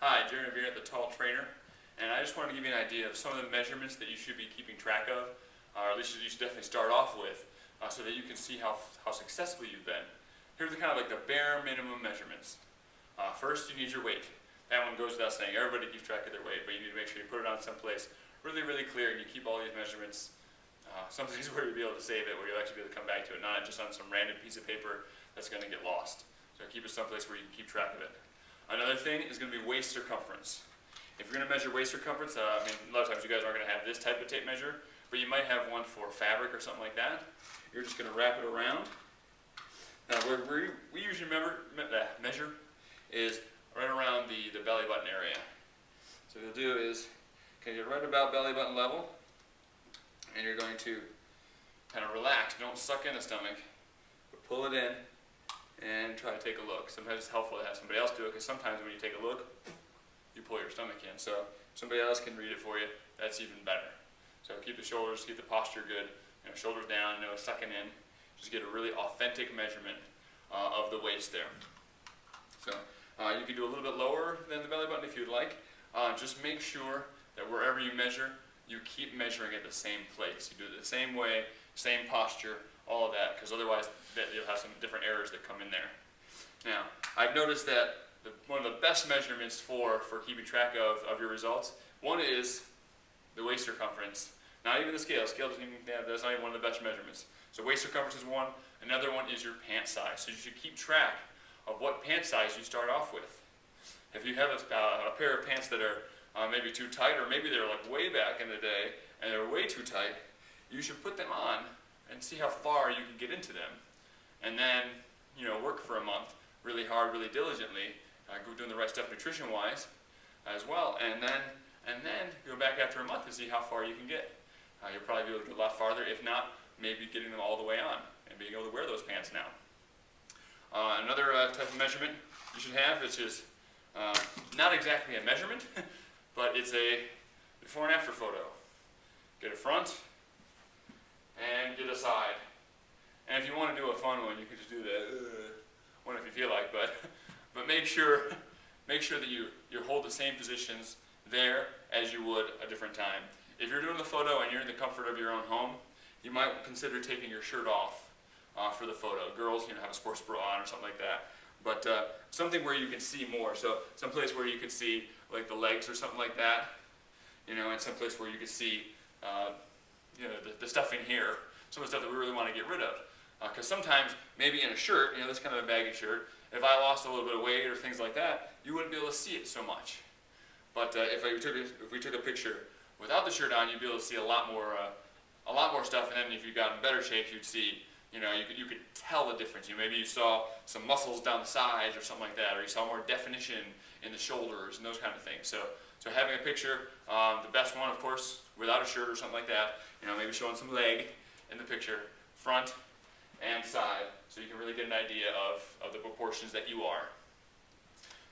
Hi, Jeremy Beer at the Tall Trainer, and I just wanted to give you an idea of some of the measurements that you should be keeping track of, or at least you should definitely start off with, so that you can see how successful you've been. Here's the kind of like the bare minimum measurements. First, you need your weight. That one goes without saying. Everybody keeps track of their weight, but you need to make sure you put it on someplace really, really clear, and you keep all these measurements someplace where you'll be able to save it, where you'll actually be able to come back to it, not just on some random piece of paper that's going to get lost. So keep it someplace where you can keep track of it. Another thing is going to be waist circumference. If you're going to measure waist circumference, I mean, a lot of times you guys aren't going to have this type of tape measure, but you might have one for fabric or something like that. You're just going to wrap it around. Now, where we usually measure is right around the belly button area. So what you'll do is, okay, you're right about belly button level, and you're going to kind of relax. Don't suck in the stomach, but pull it in and try to take a look. Sometimes it's helpful to have somebody else do it, because sometimes when you take a look, you pull your stomach in. So if somebody else can read it for you, that's even better. So keep the shoulders, keep the posture good, shoulders down, sucking in. Just get a really authentic measurement of the waist there. So you can do a little bit lower than the belly button if you'd like. Just make sure that wherever you measure, you keep measuring at the same place. You do it the same way, same posture, all of that, because otherwise you'll have some different errors that come in there. Now, I've noticed that one of the best measurements for keeping track of your results, one is the waist circumference. Not even the scale. Scale doesn't even, that's not even one of the best measurements. So waist circumference is one. Another one is your pant size. So you should keep track of what pant size you start off with. If you have a pair of pants that are maybe too tight, or maybe they're like way back in the day and they're way too tight, you should put them on and see how far you can get into them. And then, work for a month really hard, really diligently, doing the right stuff nutrition-wise as well. And then go back after a month to see how far you can get. You'll probably be able to get a lot farther, if not, maybe getting them all the way on and being able to wear those pants now. Another type of measurement you should have, which is not exactly a measurement, but it's a before and after photo. Get a front and get a side. And if you want to do a fun one, you can just do the one if you feel like, but make sure that you hold the same positions there as you would a different time. If you're doing the photo and you're in the comfort of your own home, you might consider taking your shirt off for the photo. Girls, have a sports bra on or something like that. But something where you can see more. So someplace where you can see like the legs or something like that. And someplace where you can see the stuff in here. Some of the stuff that we really want to get rid of. Because sometimes, maybe in a shirt, this kind of a baggy shirt, if I lost a little bit of weight or things like that, you wouldn't be able to see it so much. But if we took a picture without the shirt on, you'd be able to see a lot more stuff. And then if you got in better shape, you'd see, you could tell the difference. Maybe you saw some muscles down the sides or something like that, or you saw more definition in the shoulders and those kind of things. So having a picture, the best one, of course, without a shirt or something like that. Maybe showing some leg in the picture, front and side, so you can really get an idea of the proportions that you are.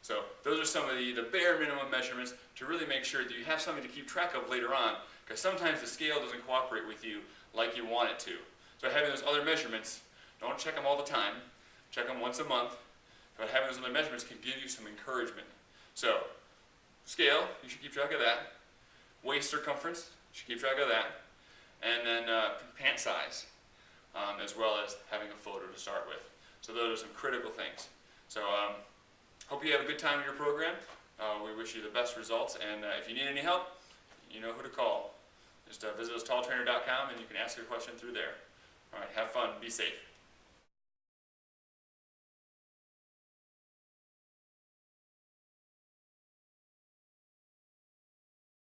So those are some of the bare minimum measurements to really make sure that you have something to keep track of later on, because sometimes the scale doesn't cooperate with you like you want it to. So having those other measurements, don't check them all the time, check them once a month, but having those other measurements can give you some encouragement. So scale, you should keep track of that. Waist circumference, you should keep track of that. And then pant size, as well as having a photo to start with. So those are some critical things. So hope you have a good time in your program. We wish you the best results, and if you need any help, you know who to call. Just visit us, talltrainer.com, and you can ask a question through there. All right, have fun, be safe.